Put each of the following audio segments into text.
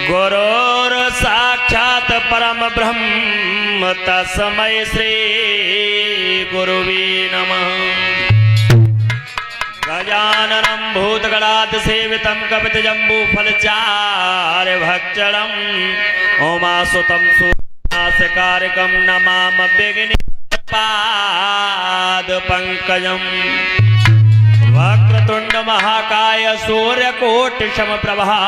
गुरुर साक्षात परम ब्रह्म तस्मै श्री गुरुवे नमः। गजाननं भूतगणात् सेवितं कपितजम्बूफलचार्य भक्षणं उमासुतं सुनासकारकं नमामि विघ्नपादपङ्कजम्। वक्रतुंड महाकाय सूर्यकोटि समप्रभा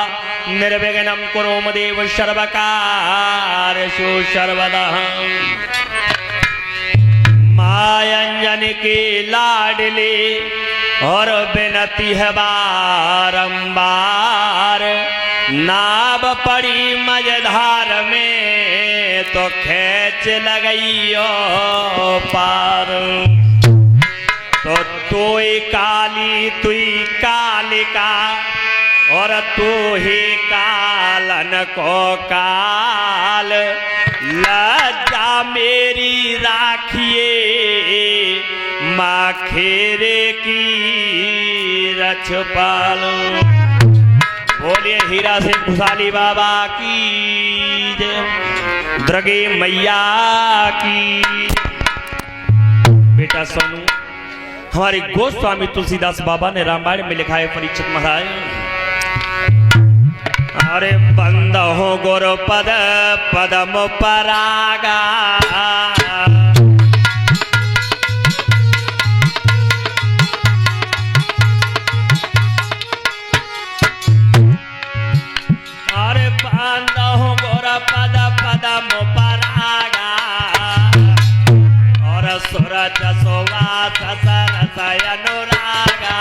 निर्विघ्नं कुरु मम देव सर्वकार्येषु सर्वदा। मायंजन की लाडली और विनती है बारंबार, नाव पड़ी मझधार में तो खेच लगइयो पार। तो तू काली तुई कालिका और तू ही कालन को काल, लज्जा मेरी राखिए माँ खेरे की रछपाल। बोलिए हीरा सिंह खुशाली बाबा की जय, दुर्गे मैया की। बेटा सोनू, हमारे गोस्वामी तुलसीदास बाबा ने रामायण में लिखा है परीक्षित महाराज, अरे बंद हो गुरु पद पदम परागा, अरे बंद हो गुरु पद पदम परागा, और सूरज सुवास सरस अनुरागा।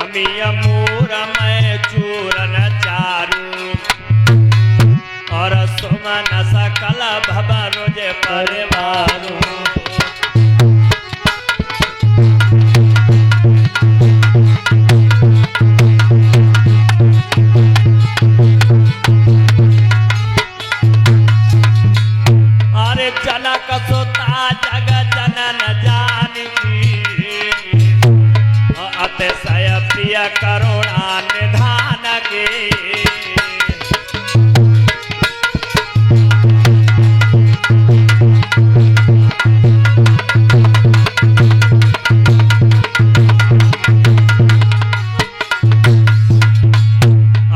अमीयमूर में चूरन चारू, और सुमन सकल भवरुज परिवारू। अरे जनक सुता जग जनन जानकी, अतिशय प्रिय करुणा निधान के।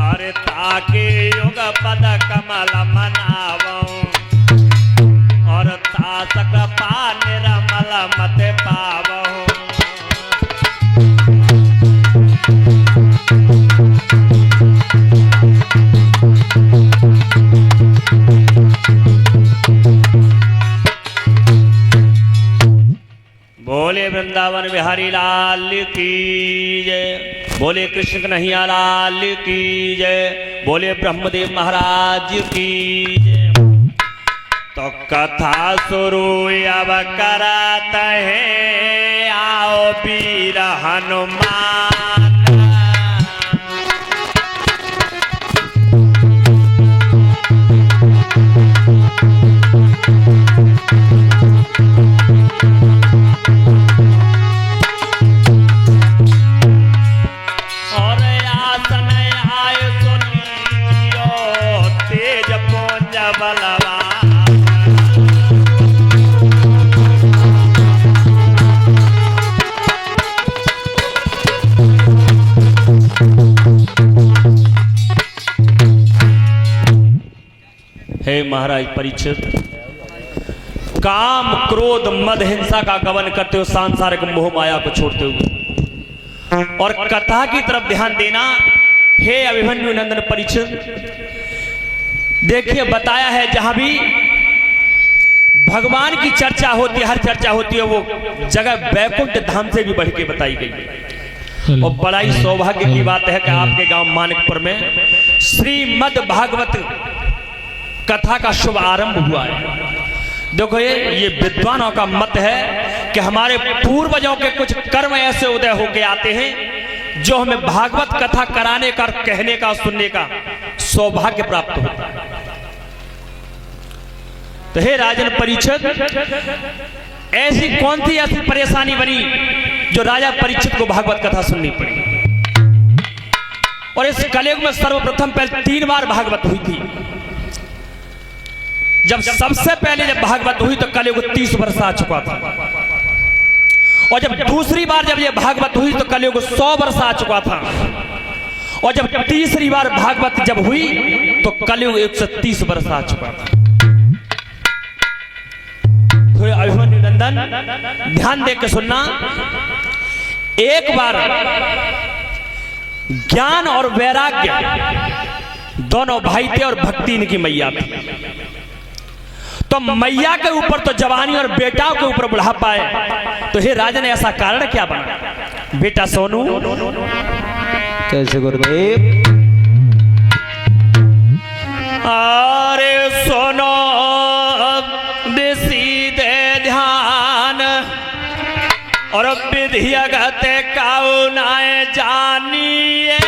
अरे ताके युग पद कमल मनावो, और तासक पा निरमल मत पावो। बोले वृंदावन बिहारी लाल की जय, बोले कृष्ण कन्हैया लाल की जय, बोले ब्रह्मदेव महाराज की जय। तो कथा शुरू अब करते हैं, आओ वीर हनुमान। हे महाराज परीक्षित, काम क्रोध मद हिंसा का गमन करते हो, सांसारिक मोह माया को छोड़ते हो और कथा की तरफ ध्यान देना। हे अभिमन्यु नंदन परीक्षित, देखिए बताया है जहां भी भगवान की चर्चा होती है, हर चर्चा होती है, वो जगह वैकुंठ धाम से भी बढ़ के बताई गई। और बड़ा ही सौभाग्य की बात है कि आपके गांव मानिकपुर में श्रीमद् भागवत कथा का शुभ आरंभ हुआ है। देखो ये विद्वानों का मत है कि हमारे पूर्वजों के कुछ कर्म ऐसे उदय होके आते हैं जो हमें भागवत कथा कराने का, कहने का, सुनने का सौभाग्य प्राप्त होता है। तो हे राजन परीक्षित, ऐसी कौन सी ऐसी परेशानी बनी जो राजा परीक्षित को भागवत कथा सुननी पड़ी? और इस कलयुग में सर्वप्रथम पहले 3 बार भागवत हुई थी। जब सबसे पहले जब भागवत हुई तो कलयुग 30 वर्ष आ चुका था, और जब दूसरी बार जब ये भागवत हुई तो कलयुग 100 वर्ष आ चुका था, और जब तीसरी बार भागवत जब हुई तो कलयुग 130 वर्ष आ चुका था। तो अभिमन्यु नंदन ध्यान दे के सुनना, एक बार ज्ञान और वैराग्य दोनों भाई थे और भक्ति इनकी मैया थी। तो मैया के ऊपर तो जवानी और बेटाओं के ऊपर बुढ़ापा है। तो हे राजन, ऐसा कारण क्या बना? बेटा सोनू कैसे गुरुदेव? अरे सोनो सीधे ध्यान और विधि अगत काउनाए जानिए।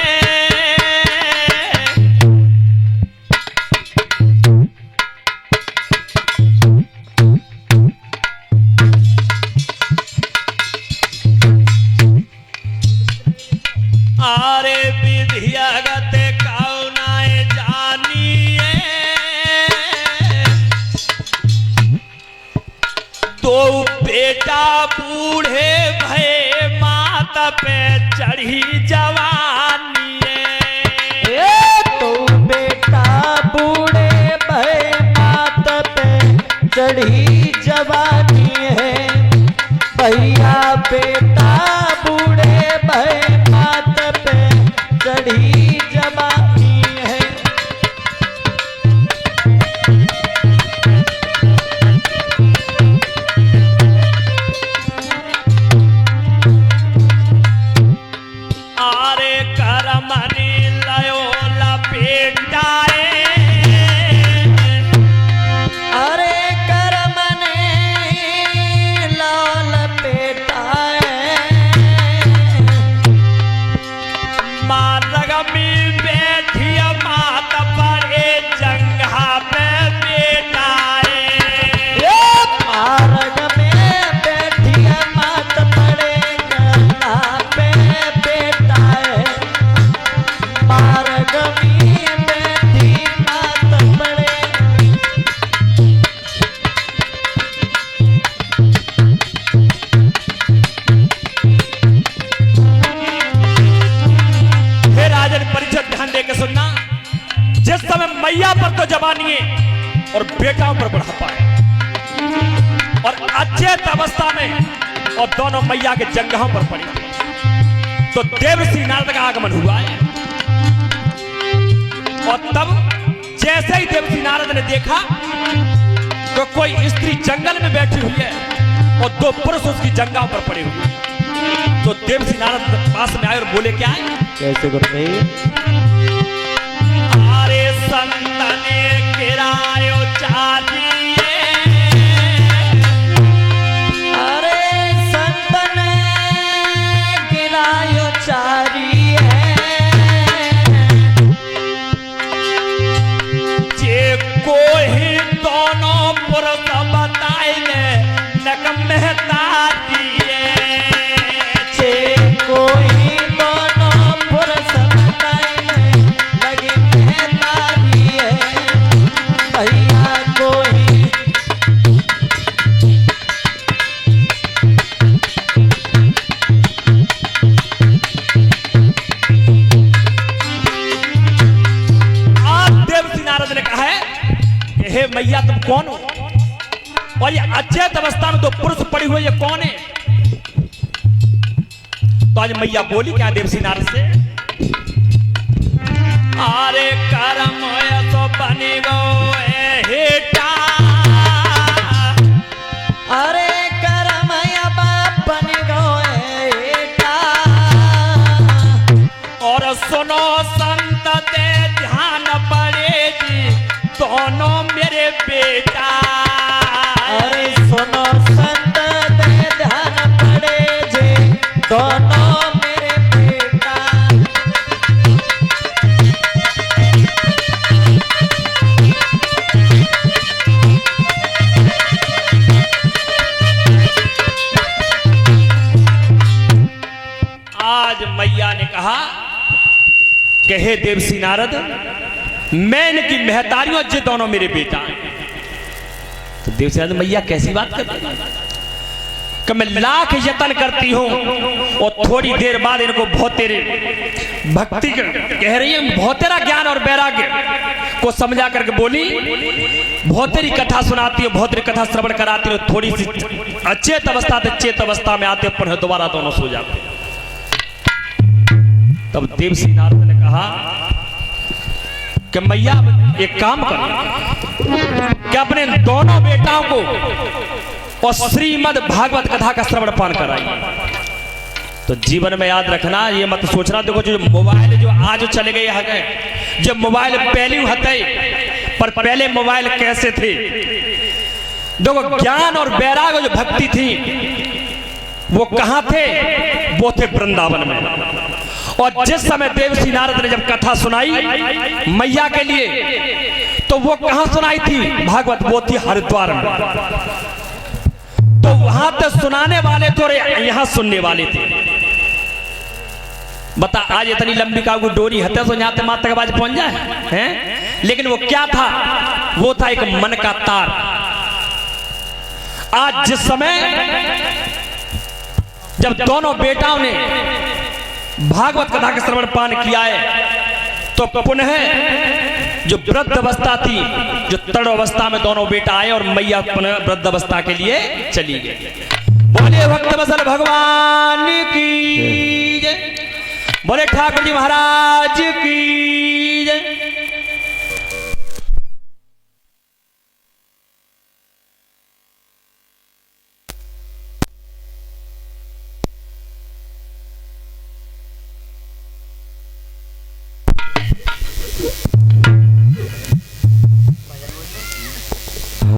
अरे विधि अगत काउनाए जानिए, तो बेटा बूढ़े भय माता पे चढ़ी जवानी है। तो बेटा बूढ़े भय माता पे चढ़ी जवानी है। भैया बेटा बूढ़े भय माता पे चढ़ी जवानी है। आरे करमनी लयो लपेटाए, अरे करमने लाल पेटाए। मारग में बैठी मात पड़े जंघा पे बेटाए। मार्ग में बैठी मात पड़े गला पे बेटाए। मार्ग में बैठी मात पड़े। हे राजन परीक्षित, ध्यान दे के सुनना, जिस समय मैया पर तो जवानी है और बेटाओं पर बुढ़ापा है, और अचेत अवस्था में और दोनों मैया के जंघों पर पड़ी, तो देवर्षि नारद का आगमन हुआ है। और तब जैसे ही देवर्षि नारद ने देखा तो कोई स्त्री जंगल में बैठी हुई है और 2 पुरुष उसकी जंघों पर पड़े हुए हैं। तो देवर्षि नारद पास में आए और बोले, क्या है? कैसे गुरुदेव? आरे संतने किरायो चाहिए, अरे संतन गिरायो चारी है। जे कोई दोनों पुरुष बताए नक मेहता दिए। जे कोई दोनों पुरुष बताए लगे मेहता दिए। भैया कोई देवर्षि नारद ने कहा है, हे मैया तुम कौन हो, और ये अचेत अवस्था में 2 पुरुष पड़ी हुए ये कौन है? तो आज मैया बोली क्या देवर्षि नारद से? अरे करम तो बनी गो हेटा, अरे करमया बापन गोएटा। और सुनो संत दे ध्यान पड़ेगी दोनों मेरे बेटा। अरे सुनो संत दे ध्यान पड़े जे दोनों मेरे बेटा। कहे देवसी नारद, मैं इनकी महतारियों जे दोनों मेरे बेटा हैं। तो देवसी नारद मैया कैसी बात करती है कि मैं लाख यत्न करती हूं और थोड़ी देर बाद इनको बहुत तेरे भक्ति कह रही है, बहुत तेरा ज्ञान और वैराग्य को समझा करके बोली, बहुत तेरी कथा सुनाती हो, बहुत तेरी कथा श्रवण कराती हो, थोड़ी सी अचेत अवस्था से चेत अवस्था में आते पुनः दोबारा दोनों सो जाते। तब देवसी नारद ने कहा कि मैया एक काम कर कि अपने दोनों बेटाओं को और श्रीमद् भागवत कथा का श्रवण पान कराइए। तो जीवन में याद रखना, ये मत सोचना देखो जो मोबाइल जो आज चले गए हैं, जब मोबाइल पहले हते पर पहले मोबाइल कैसे थे, देखो ज्ञान और वैराग्य जो भक्ति थी वो कहां थे, वो थे वृंदावन में। और जिस समय देवसी नारद ने जब कथा सुनाई मैया के लिए, तो वो कहां सुनाई थी भागवत, वो थी हरिद्वार में। तो वहां तक सुनाने वाले थे और यहां सुनने वाले थे। बता आज इतनी लंबी का डोरी हते तो यहां मात तक आवाज पहुंच जाए हैं, लेकिन वो क्या था, वो था एक मन का तार। आज जिस समय जब दोनों बेटाओं ने भागवत कथा का श्रवण पान किया है, तो पुनः जो वृद्ध अवस्था थी, जो तड़ अवस्था में दोनों बेटा आए और मैया पुनः वृद्ध अवस्था के लिए चली गई। बोले भक्त वत्सल भगवान की जय, बोले ठाकुर जी महाराज की